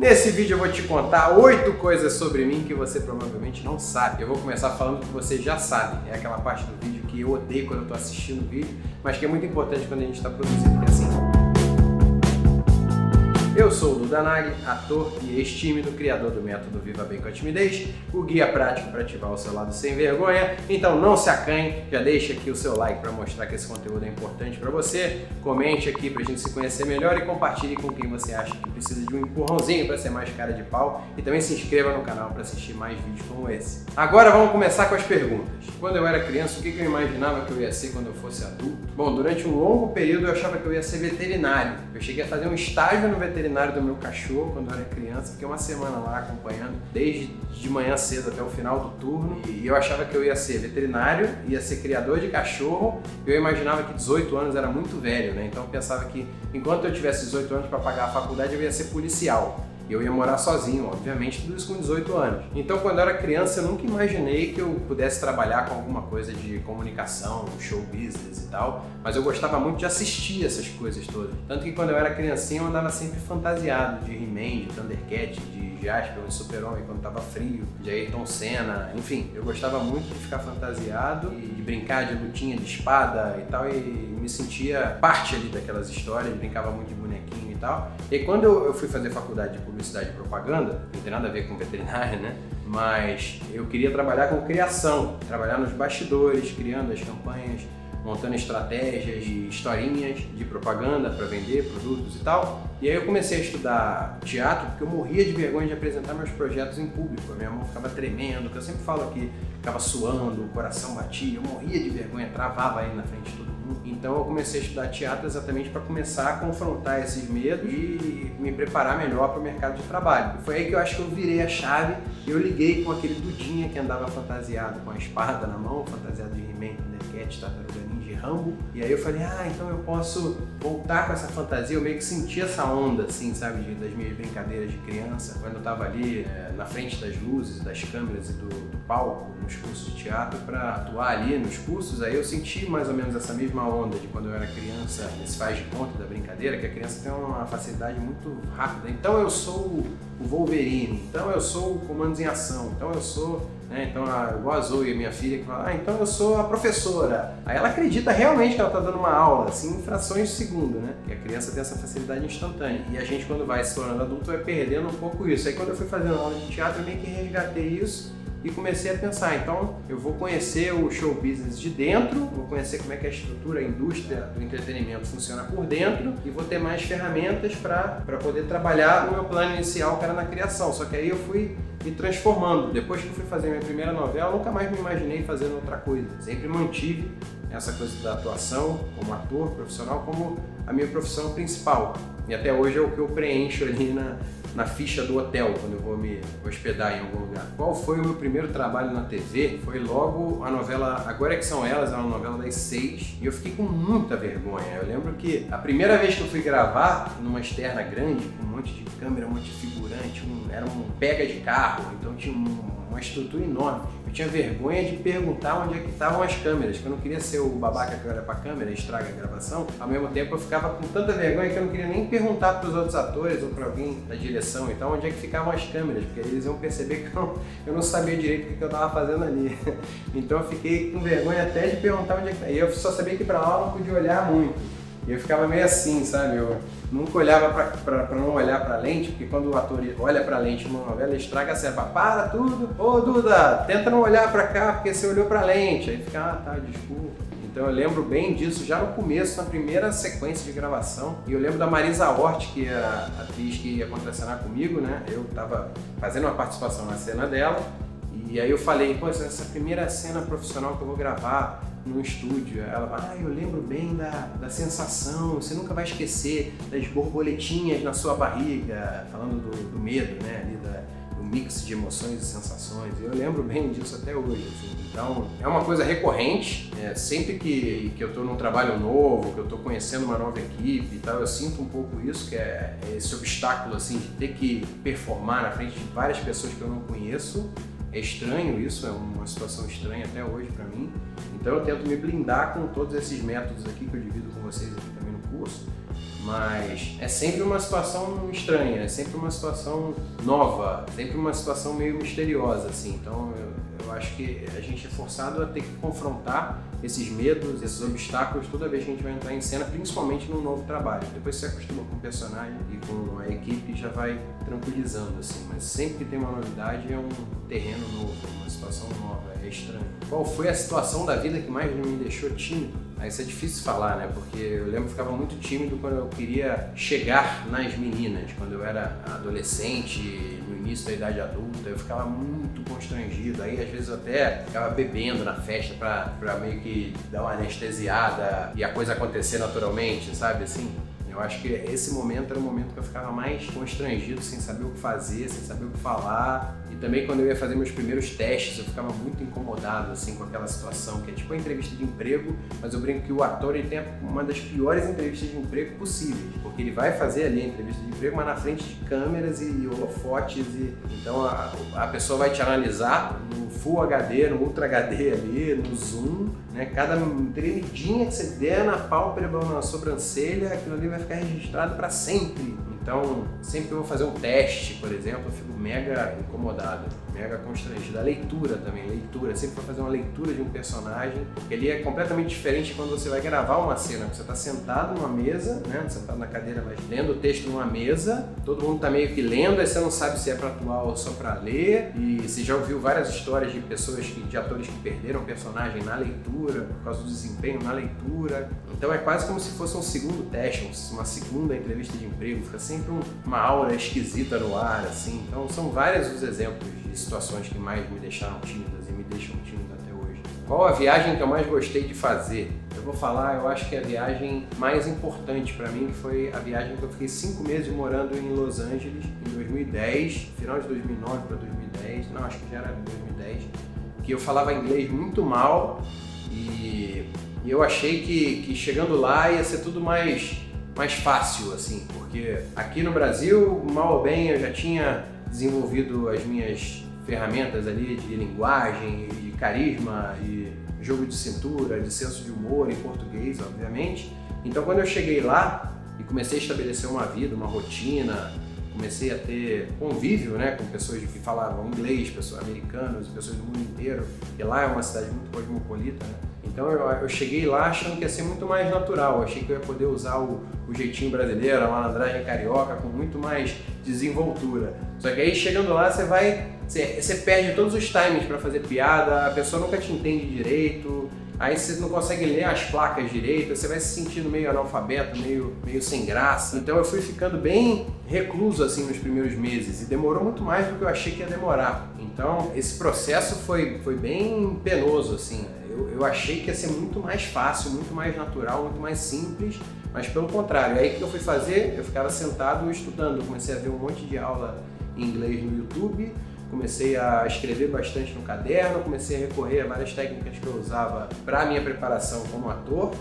Nesse vídeo eu vou te contar 8 coisas sobre mim que você provavelmente não sabe. Eu vou começar falando que você já sabe. É aquela parte do vídeo que eu odeio quando eu estou assistindo o vídeo, mas que é muito importante quando a gente está produzindo, que é assim. Eu sou o Duda Nagli, ator e ex-tímido, criador do método Viva Bem com a Timidez, o guia prático para ativar o seu lado sem vergonha. Então não se acanhe, já deixa aqui o seu like para mostrar que esse conteúdo é importante para você, comente aqui para a gente se conhecer melhor e compartilhe com quem você acha que precisa de um empurrãozinho para ser mais cara de pau, e também se inscreva no canal para assistir mais vídeos como esse. Agora vamos começar com as perguntas. Quando eu era criança, o que eu imaginava que eu ia ser quando eu fosse adulto? Bom, durante um longo período eu achava que eu ia ser veterinário. Eu cheguei a fazer um estágio no veterinário do meu cachorro quando eu era criança, fiquei uma semana lá acompanhando, desde de manhã cedo até o final do turno, e eu achava que eu ia ser veterinário, ia ser criador de cachorro. Eu imaginava que 18 anos era muito velho, né? Então eu pensava que enquanto eu tivesse 18 anos para pagar a faculdade, eu ia ser policial. Eu ia morar sozinho, obviamente, tudo isso com 18 anos. Então, quando eu era criança, eu nunca imaginei que eu pudesse trabalhar com alguma coisa de comunicação, show business e tal, mas eu gostava muito de assistir essas coisas todas. Tanto que quando eu era criancinha, eu andava sempre fantasiado de He-Man, de Thundercat, de Jasper, de Super-Homem quando tava frio, de Ayrton Senna, enfim, eu gostava muito de ficar fantasiado e de brincar de lutinha de espada e tal, e me sentia parte ali daquelas histórias, brincava muito de bonequinho e tal. E quando eu fui fazer faculdade de publicidade e propaganda, não tem nada a ver com veterinária, né? Mas eu queria trabalhar com criação, trabalhar nos bastidores, criando as campanhas, montando estratégias e historinhas de propaganda para vender produtos e tal. E aí eu comecei a estudar teatro porque eu morria de vergonha de apresentar meus projetos em público. A minha mão ficava tremendo, que eu sempre falo aqui, ficava suando, o coração batia, eu morria de vergonha, travava aí na frente de todo mundo. Então eu comecei a estudar teatro exatamente para começar a confrontar esses medos e me preparar melhor para o mercado de trabalho. E foi aí que eu acho que eu virei a chave e eu liguei com aquele Dudinha que andava fantasiado com a espada na mão, fantasiado de He-Man, Thundercat, Tartaruga Ninja e Rambo. E aí eu falei, então eu posso voltar com essa fantasia. Eu meio que senti essa onda, assim, sabe, das minhas brincadeiras de criança, quando eu tava ali na frente das luzes, das câmeras e do palco, nos cursos de teatro, para atuar ali nos cursos. Aí eu senti mais ou menos essa mesma onda de quando eu era criança, esse faz de conta da brincadeira, que a criança tem uma facilidade muito rápida. Então eu sou o Wolverine, então eu sou o Comandos em Ação, então eu sou... Então, igual a Zoe, minha filha, que fala, então eu sou a professora. Aí ela acredita realmente que ela está dando uma aula, assim, em frações de segundo, né? Que a criança tem essa facilidade instantânea. E a gente, quando vai se tornando adulto, vai perdendo um pouco isso. Aí quando eu fui fazendo aula de teatro, eu meio que resgatei isso e comecei a pensar, então eu vou conhecer o show business de dentro, vou conhecer como é que a estrutura, a indústria do entretenimento funciona por dentro e vou ter mais ferramentas para poder trabalhar no meu plano inicial, que era na criação. Só que aí eu fui me transformando. Depois que eu fui fazer minha primeira novela, eu nunca mais me imaginei fazendo outra coisa. Sempre mantive essa coisa da atuação como ator profissional como a minha profissão principal. E até hoje é o que eu preencho ali na ficha do hotel, quando eu vou me hospedar em algum lugar. Qual foi o meu primeiro trabalho na TV? Foi logo a novela Agora é que São Elas, é uma novela das 6, e eu fiquei com muita vergonha. Eu lembro que a primeira vez que eu fui gravar numa externa grande, com um monte de câmera, um monte de figurante, era um pega de carro, então tinha uma estrutura enorme. Eu tinha vergonha de perguntar onde é que estavam as câmeras, porque eu não queria ser o babaca que olha pra câmera e estraga a gravação. Ao mesmo tempo eu ficava com tanta vergonha que eu não queria nem perguntar para os outros atores ou para alguém da direção, então, onde é que ficavam as câmeras, porque eles iam perceber que eu não sabia direito o que eu estava fazendo ali. Então eu fiquei com vergonha até de perguntar onde é que... E eu só sabia que para lá eu não podia olhar muito. E eu ficava meio assim, sabe? Eu nunca olhava para não olhar para a lente, porque quando o ator olha para a lente numa novela, ele estraga a cena. Para tudo! Ô Duda, tenta não olhar para cá, porque você olhou para a lente. Aí fica, tá, desculpa. Então eu lembro bem disso já no começo, na primeira sequência de gravação. E eu lembro da Marisa Hort, que é a atriz que ia contracenar comigo, né? Eu tava fazendo uma participação na cena dela. E aí eu falei, pô, essa primeira cena profissional que eu vou gravar no estúdio. Ela, eu lembro bem da sensação, você nunca vai esquecer das borboletinhas na sua barriga, falando do medo, né, ali do mix de emoções e sensações. Eu lembro bem disso até hoje, assim. Então, é uma coisa recorrente, sempre que eu estou num trabalho novo, que eu estou conhecendo uma nova equipe e tal, eu sinto um pouco isso, que é esse obstáculo, assim, de ter que performar na frente de várias pessoas que eu não conheço. É estranho isso, é uma situação estranha até hoje para mim. Então eu tento me blindar com todos esses métodos aqui que eu divido com vocês aqui também no curso, mas é sempre uma situação estranha, é sempre uma situação nova, sempre uma situação meio misteriosa, assim. Então eu acho que a gente é forçado a ter que confrontar esses medos, esses obstáculos toda vez que a gente vai entrar em cena, principalmente num novo trabalho. Depois você acostuma com o personagem e com a equipe já vai tranquilizando, assim. Mas sempre que tem uma novidade é um terreno novo, uma situação nova, é estranho. Qual foi a situação da vida que mais me deixou tímido? Isso é difícil falar, né? Porque eu lembro que ficava muito tímido quando eu queria chegar nas meninas. Quando eu era adolescente, no início da idade adulta, eu ficava muito constrangido. Aí às vezes eu até ficava bebendo na festa pra meio que dar uma anestesiada e a coisa acontecer naturalmente, sabe assim? Eu acho que esse momento era o momento que eu ficava mais constrangido, sem saber o que fazer, sem saber o que falar. E também quando eu ia fazer meus primeiros testes, eu ficava muito incomodado assim com aquela situação, que é tipo a entrevista de emprego, mas eu brinco que o ator ele tem uma das piores entrevistas de emprego possíveis, porque ele vai fazer ali a entrevista de emprego, mas na frente de câmeras e holofotes, então a pessoa vai te analisar no Full HD, no Ultra HD ali, no Zoom, né? Cada tremidinha que você der na pálpebra ou na sobrancelha, aquilo ali vai ficar registrado para sempre. Então, sempre que eu vou fazer um teste, por exemplo, eu fico mega incomodado, mega constrangido. A leitura também, sempre vou fazer uma leitura de um personagem, porque ele é completamente diferente quando você vai gravar uma cena, você está sentado numa mesa, né, sentado na cadeira, mas lendo o texto numa mesa, todo mundo está meio que lendo, aí você não sabe se é para atuar ou só para ler, e você já ouviu várias histórias de de atores que perderam o personagem na leitura, por causa do desempenho na leitura. Então é quase como se fosse um segundo teste, uma segunda entrevista de emprego, fica sempre uma aura esquisita no ar, assim. Então são vários os exemplos de situações que mais me deixaram tímidas e me deixam tímido até hoje. Qual a viagem que eu mais gostei de fazer? Eu vou falar, eu acho que a viagem mais importante para mim foi a viagem que eu fiquei 5 meses morando em Los Angeles, em 2010, final de 2009 para 2010, não, acho que já era 2010, que eu falava inglês muito mal e eu achei que chegando lá ia ser tudo mais fácil, assim, porque aqui no Brasil, mal ou bem, eu já tinha desenvolvido as minhas ferramentas ali de linguagem, de carisma, e jogo de cintura, de senso de humor em português, obviamente. Então quando eu cheguei lá e comecei a estabelecer uma vida, uma rotina, comecei a ter convívio, né, com pessoas que falavam inglês, pessoas americanas, pessoas do mundo inteiro, e lá é uma cidade muito cosmopolita, né? Então eu cheguei lá achando que ia ser muito mais natural, eu achei que eu ia poder usar o jeitinho brasileiro, a malandragem carioca com muito mais desenvoltura. Só que aí chegando lá você perde todos os timings para fazer piada, a pessoa nunca te entende direito, aí você não consegue ler as placas direito, você vai se sentindo meio analfabeto, meio sem graça. Então eu fui ficando bem recluso assim nos primeiros meses e demorou muito mais do que eu achei que ia demorar. Então esse processo foi bem penoso, assim. Eu achei que ia ser muito mais fácil, muito mais natural, muito mais simples, mas pelo contrário. Aí o que eu fui fazer? Eu ficava sentado estudando, comecei a ver um monte de aula em inglês no YouTube, comecei a escrever bastante no caderno, comecei a recorrer a várias técnicas que eu usava para a minha preparação como ator,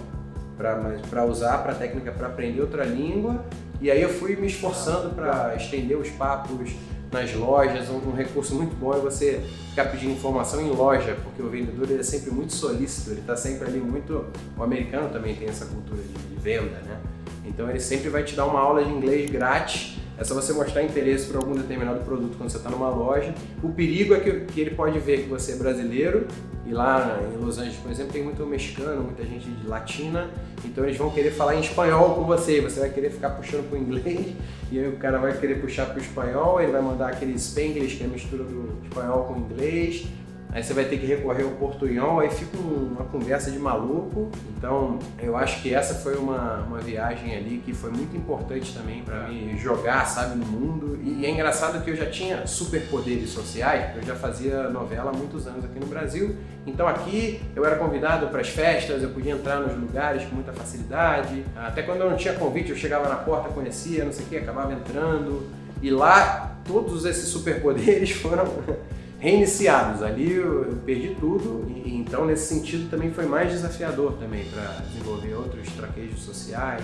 para usar para técnica para aprender outra língua, e aí eu fui me esforçando para estender os papos nas lojas. Um recurso muito bom é você ficar pedindo informação em loja, porque o vendedor ele é sempre muito solícito, ele está sempre ali muito... O americano também tem essa cultura de venda, né? Então ele sempre vai te dar uma aula de inglês grátis. É só você mostrar interesse por algum determinado produto quando você está numa loja. O perigo é que ele pode ver que você é brasileiro, e lá em Los Angeles, por exemplo, tem muito mexicano, muita gente de latina, então eles vão querer falar em espanhol com você, você vai querer ficar puxando para o inglês, e aí o cara vai querer puxar para o espanhol, ele vai mandar aquele Spanglish, que é a mistura do espanhol com o inglês, aí você vai ter que recorrer ao portunhol, aí fica uma conversa de maluco. Então eu acho que essa foi uma viagem ali que foi muito importante também para me jogar, sabe, no mundo. E é engraçado que eu já tinha superpoderes sociais, porque eu já fazia novela há muitos anos aqui no Brasil. Então aqui eu era convidado para as festas, eu podia entrar nos lugares com muita facilidade. Até quando eu não tinha convite, eu chegava na porta, conhecia, não sei o que, acabava entrando. E lá todos esses superpoderes foram reiniciados. Ali eu perdi tudo, e então nesse sentido também foi mais desafiador também para desenvolver outros traquejos sociais,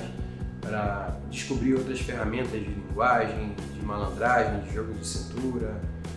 para descobrir outras ferramentas de linguagem, de malandragem, de jogo de cintura.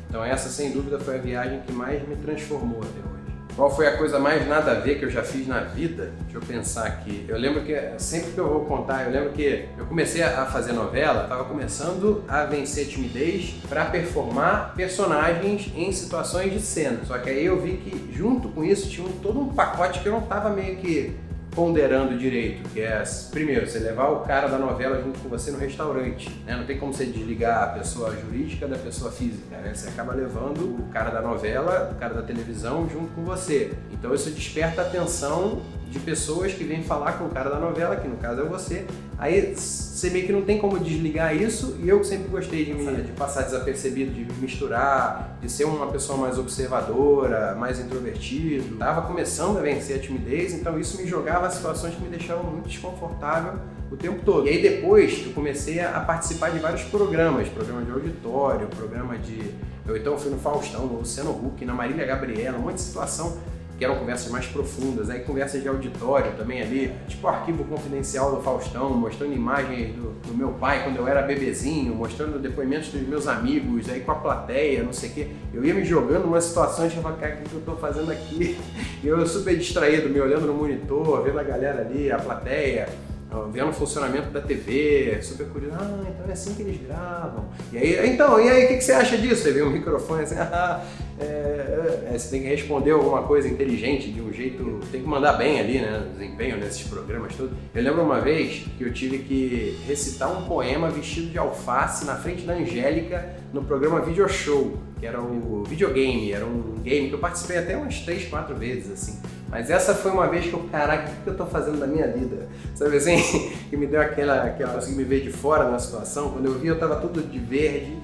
Então essa sem dúvida foi a viagem que mais me transformou até hoje. Qual foi a coisa mais nada a ver que eu já fiz na vida? Deixa eu pensar aqui. Eu lembro que, sempre que eu vou contar, eu lembro que eu comecei a fazer novela, estava começando a vencer a timidez para performar personagens em situações de cena. Só que aí eu vi que junto com isso tinha todo um pacote que eu não estava meio que ponderando direito, que é, primeiro, você levar o cara da novela junto com você no restaurante, né? Não tem como você desligar a pessoa jurídica da pessoa física, né? Você acaba levando o cara da novela, o cara da televisão junto com você. Então isso desperta a atenção de pessoas que vêm falar com o cara da novela, que no caso é você. Aí você meio que não tem como desligar isso, e eu sempre gostei de passar desapercebido, de me misturar, de ser uma pessoa mais observadora, mais introvertido. Tava começando a vencer a timidez, então isso me jogava em situações que me deixavam muito desconfortável o tempo todo. E aí depois eu comecei a participar de vários programas, programa de auditório, programa de... Eu então fui no Faustão, no Luciano Huck, na Marília Gabriela, um monte de situação que eram conversas mais profundas, aí conversas de auditório também ali, tipo arquivo confidencial do Faustão, mostrando imagens do meu pai quando eu era bebezinho, mostrando depoimentos dos meus amigos, aí com a plateia, não sei o quê. Eu ia me jogando numa situação de falar, cara, o que eu tô fazendo aqui? E eu super distraído, me olhando no monitor, vendo a galera ali, a plateia, vendo o funcionamento da TV, super curioso, então é assim que eles gravam. E aí, o que você acha disso? Aí vem um microfone assim, você tem que responder alguma coisa inteligente, de um jeito, tem que mandar bem ali, né, desempenho nesses programas todos. Eu lembro uma vez que eu tive que recitar um poema vestido de alface na frente da Angélica no programa Video Show, que era o videogame, era um game que eu participei até umas 3, 4 vezes, assim. Mas essa foi uma vez que eu, caraca, o que eu tô fazendo da minha vida? Sabe assim, que me deu aquela consegui me ver de fora na situação. Quando eu vi, eu tava tudo de verde,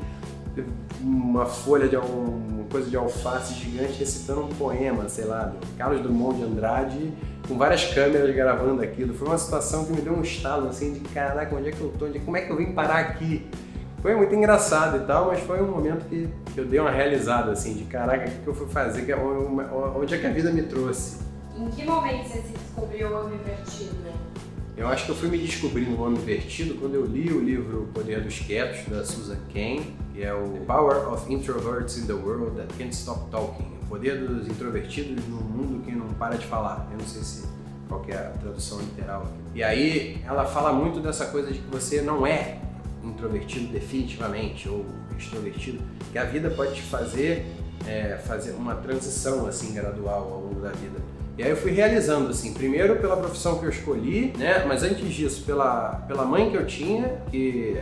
uma folha de uma coisa de alface gigante recitando um poema, sei lá, do Carlos Drummond de Andrade, com várias câmeras gravando aquilo. Foi uma situação que me deu um estalo assim de caraca, onde é que eu tô? Como é que eu vim parar aqui? Foi muito engraçado e tal, mas foi um momento que eu dei uma realizada assim, de caraca, o que eu fui fazer? Onde é que a vida me trouxe? Em que momento você se descobriu o Homem Invertido, né? Eu acho que eu fui me descobrir no Homem Invertido quando eu li o livro O Poder dos Quietos, da Susan Cain, que é o The Power of Introverts in the World That Can't Stop Talking. O poder dos introvertidos no mundo que não para de falar. Eu não sei qual que é a tradução literal aqui. E aí ela fala muito dessa coisa de que você não é introvertido definitivamente ou extrovertido, que a vida pode te fazer uma transição assim gradual ao longo da vida. E aí eu fui realizando assim, primeiro pela profissão que eu escolhi, né? Mas antes disso pela mãe que eu tinha, que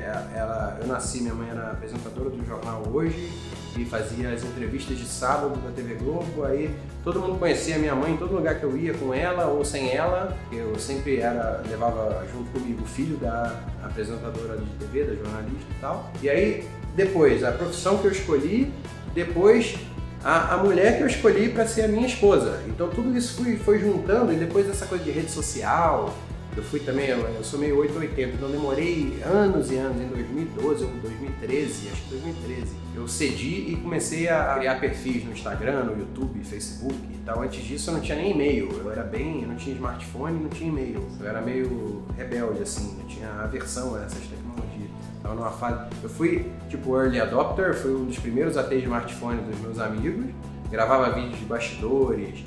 eu nasci, minha mãe era apresentadora do jornal Hoje e fazia as entrevistas de sábado da TV Globo, aí todo mundo conhecia a minha mãe em todo lugar que eu ia, com ela ou sem ela, eu sempre levava junto comigo o filho da apresentadora de TV, da jornalista e tal. E aí depois a profissão que eu escolhi, depois a mulher que eu escolhi para ser a minha esposa. Então tudo isso foi juntando, e depois essa coisa de rede social, eu fui também, eu sou meio 880, então demorei anos e anos, em 2012 ou 2013, acho que 2013, eu cedi e comecei a criar perfis no Instagram, no YouTube, Facebook e tal. Antes disso eu não tinha nem e-mail, eu não tinha smartphone, não tinha e-mail, eu era meio rebelde assim, eu tinha aversão a essas tecnologias. Estava numa fase, eu fui tipo early adopter, fui um dos primeiros a ter smartphone dos meus amigos, gravava vídeos de bastidores,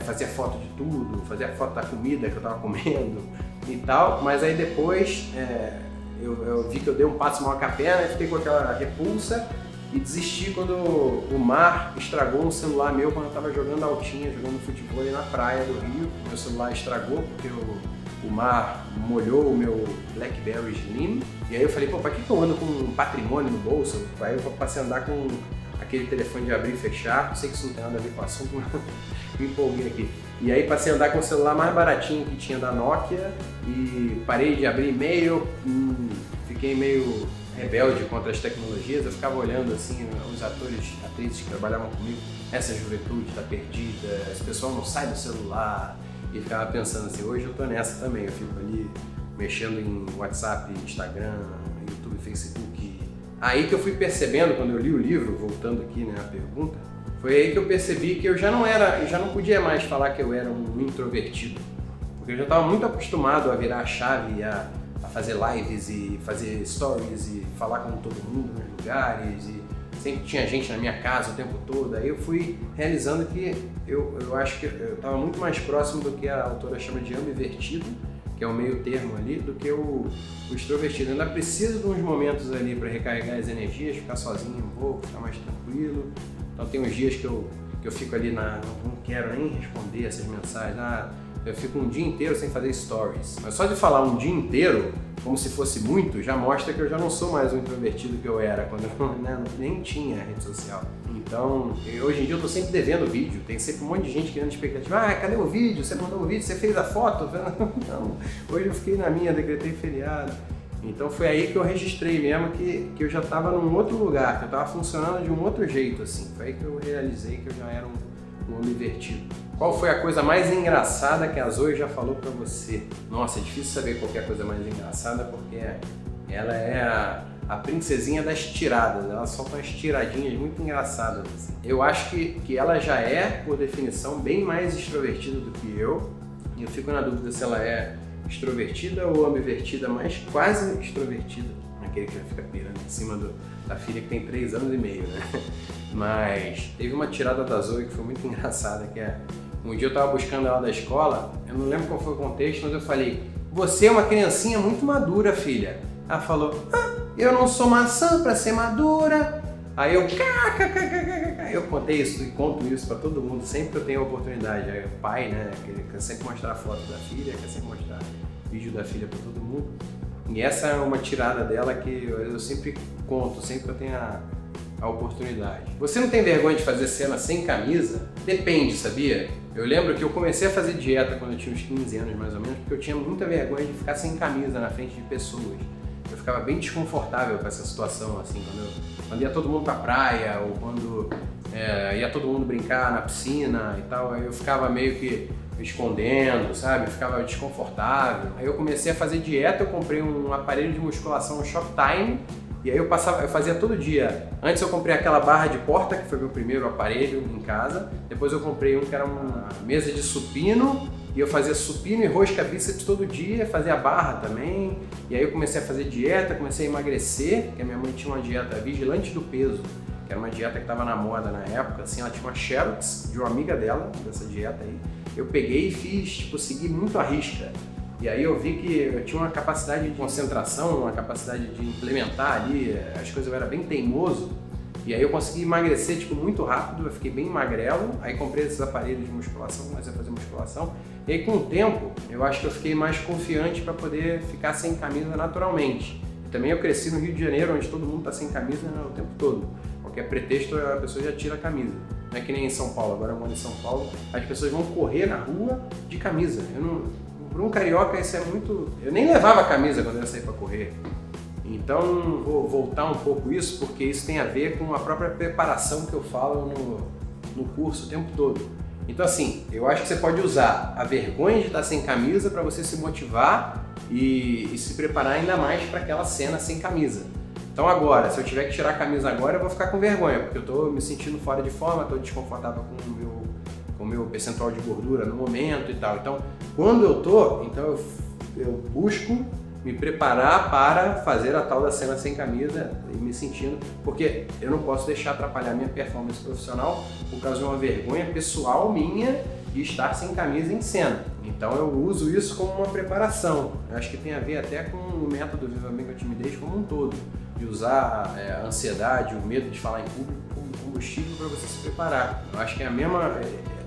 fazia foto de tudo, fazia foto da comida que eu estava comendo e tal, mas aí depois eu vi que eu dei um passo maior com a perna e fiquei com aquela repulsa e desisti quando o mar estragou um celular meu quando eu estava jogando altinha, jogando futebol aí na praia do Rio. Meu celular estragou porque o mar molhou o meu BlackBerry Slim, e aí eu falei, pô, pra que eu ando com um patrimônio no bolso? Aí eu passei a andar com aquele telefone de abrir e fechar, sei que isso não tem nada a ver com o assunto, mas me empolguei aqui. E aí passei a andar com o celular mais baratinho que tinha da Nokia, e parei de abrir e-mail, fiquei meio rebelde contra as tecnologias, eu ficava olhando assim os atrizes que trabalhavam comigo, essa juventude tá perdida, esse pessoal não sai do celular, e ficava pensando assim, hoje eu tô nessa também, eu fico ali mexendo em WhatsApp, Instagram, YouTube, Facebook. Aí que eu fui percebendo, quando eu li o livro, voltando aqui, né, a pergunta, foi aí que eu percebi que eu já não podia mais falar que eu era um introvertido, porque eu já estava muito acostumado a virar a chave, a fazer lives e fazer stories e falar com todo mundo nos lugares, e sempre tinha gente na minha casa o tempo todo. Aí eu fui realizando que eu acho que eu estava muito mais próximo do que a autora chama de ambivertido, que é o meio termo ali, do que o extrovertido. Eu ainda preciso de uns momentos ali para recarregar as energias, ficar sozinho um pouco, ficar mais tranquilo. Então tem uns dias que eu fico ali, não quero nem responder essas mensagens, eu fico um dia inteiro sem fazer stories. Mas só de falar um dia inteiro, como se fosse muito, já mostra que eu já não sou mais o introvertido que eu era, quando eu nem tinha rede social. Então, hoje em dia eu tô sempre devendo vídeo, tem sempre um monte de gente criando expectativa. Cadê o vídeo? Você mandou o vídeo? Você fez a foto? Não, hoje eu fiquei na minha, decretei feriado. Então foi aí que eu registrei mesmo que eu já estava num outro lugar, que eu estava funcionando de um outro jeito, assim. Foi aí que eu realizei que eu já era um homem invertido. Qual foi a coisa mais engraçada que a Zoe já falou pra você? Nossa, é difícil saber qual é a coisa mais engraçada, porque ela é a princesinha das tiradas, ela solta umas tiradinhas muito engraçadas. Assim. Eu acho que ela já é, por definição, bem mais extrovertida do que eu, e eu fico na dúvida se ela é extrovertida ou ambivertida, mas quase extrovertida, aquele que já fica pirando em cima da filha que tem 3 anos e meio, né? Mas teve uma tirada da Zoe que foi muito engraçada, que um dia eu tava buscando ela da escola, eu não lembro qual foi o contexto, mas eu falei: você é uma criancinha muito madura, filha. Ela falou: eu não sou maçã pra ser madura. Aí eu contei isso e conto isso pra todo mundo, sempre que eu tenho a oportunidade. Aí o pai, né, quer sempre mostrar a foto da filha, quer sempre mostrar vídeo da filha pra todo mundo. E essa é uma tirada dela que eu sempre conto, sempre que eu tenho a oportunidade. Você não tem vergonha de fazer cena sem camisa? Depende, sabia? Eu lembro que eu comecei a fazer dieta quando eu tinha uns 15 anos mais ou menos, porque eu tinha muita vergonha de ficar sem camisa na frente de pessoas. Eu ficava bem desconfortável com essa situação, assim, quando ia todo mundo pra praia, ou quando ia todo mundo brincar na piscina e tal, aí eu ficava meio que me escondendo, sabe? Eu ficava desconfortável. Aí eu comecei a fazer dieta, eu comprei um aparelho de musculação, um Shoptime, e aí eu fazia todo dia. Antes eu comprei aquela barra de porta, que foi meu primeiro aparelho em casa. Depois eu comprei um que era uma mesa de supino, e eu fazia supino e rosca bíceps todo dia, fazia barra também. E aí eu comecei a fazer dieta, comecei a emagrecer, porque a minha mãe tinha uma dieta vigilante do peso, que era uma dieta que estava na moda na época, assim, ela tinha uma xerox de uma amiga dela, dessa dieta aí. Eu peguei e fiz, tipo, segui muito à risca. E aí eu vi que eu tinha uma capacidade de concentração, uma capacidade de implementar ali as coisas, eu era bem teimoso. E aí eu consegui emagrecer, tipo, muito rápido, eu fiquei bem magrelo. Aí comprei esses aparelhos de musculação, comecei a fazer musculação. E aí com o tempo, eu acho que eu fiquei mais confiante para poder ficar sem camisa naturalmente. E também eu cresci no Rio de Janeiro, onde todo mundo tá sem camisa, né, o tempo todo. Qualquer pretexto, a pessoa já tira a camisa. Não é que nem em São Paulo, agora eu moro em São Paulo, as pessoas vão correr na rua de camisa. Para um carioca isso é muito... Eu nem levava camisa quando eu ia sair para correr. Então vou voltar um pouco isso, porque isso tem a ver com a própria preparação que eu falo no curso o tempo todo. Então assim, eu acho que você pode usar a vergonha de estar sem camisa para você se motivar e se preparar ainda mais para aquela cena sem camisa. Então agora, se eu tiver que tirar a camisa agora, eu vou ficar com vergonha, porque eu estou me sentindo fora de forma, estou desconfortável com o meu percentual de gordura no momento e tal. Então, quando eu tô, então eu busco me preparar para fazer a tal da cena sem camisa e me sentindo, porque eu não posso deixar atrapalhar minha performance profissional por causa de uma vergonha pessoal minha de estar sem camisa em cena. Então eu uso isso como uma preparação. Eu acho que tem a ver até com o método Viva Bem com a Timidez como um todo, de usar a ansiedade, o medo de falar em público como combustível para você se preparar. Eu acho que é a mesma,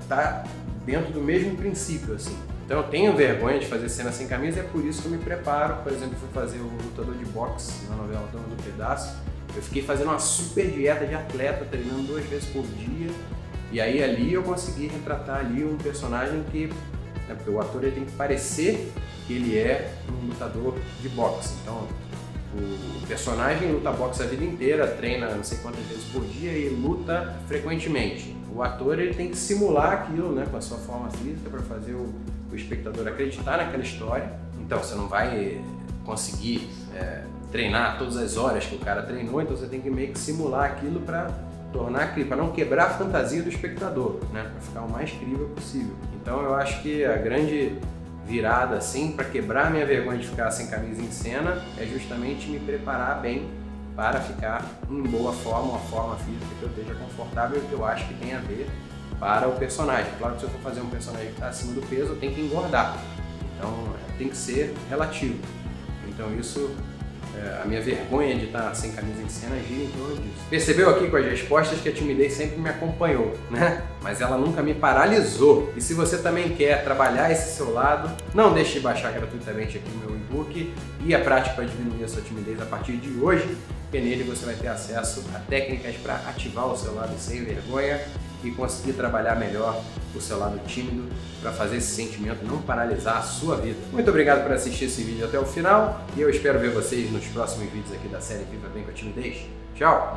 tá dentro do mesmo princípio, assim. Então eu tenho vergonha de fazer cena sem camisa, é por isso que eu me preparo. Por exemplo, fui fazer o Lutador de Boxe na novela Dona do Pedaço. Eu fiquei fazendo uma super dieta de atleta, treinando 2 vezes por dia. E aí ali eu consegui retratar ali um personagem que, né, porque o ator ele tem que parecer que ele é um lutador de boxe. Então o personagem luta boxe a vida inteira, treina não sei quantas vezes por dia e luta frequentemente. O ator ele tem que simular aquilo, né, com a sua forma física para fazer o espectador acreditar naquela história. Então você não vai conseguir treinar todas as horas que o cara treinou, então você tem que meio que simular aquilo para não quebrar a fantasia do espectador, né, para ficar o mais crível possível. Então eu acho que a grande virada assim para quebrar minha vergonha de ficar sem camisa em cena é justamente me preparar bem para ficar em boa forma, uma forma física que eu esteja confortável e que eu acho que tem a ver para o personagem. Claro que se eu for fazer um personagem que está acima do peso, eu tenho que engordar. Então tem que ser relativo. Então isso, a minha vergonha de estar sem camisa em cena gira em torno disso. Percebeu aqui com as respostas que a timidez sempre me acompanhou, né? Mas ela nunca me paralisou. E se você também quer trabalhar esse seu lado, não deixe de baixar gratuitamente aqui o meu e-book e a prática para diminuir a sua timidez a partir de hoje, porque nele você vai ter acesso a técnicas para ativar o seu lado sem vergonha e conseguir trabalhar melhor o seu lado tímido para fazer esse sentimento não paralisar a sua vida. Muito obrigado por assistir esse vídeo até o final e eu espero ver vocês nos próximos vídeos aqui da série Viva Bem com a Timidez. Tchau!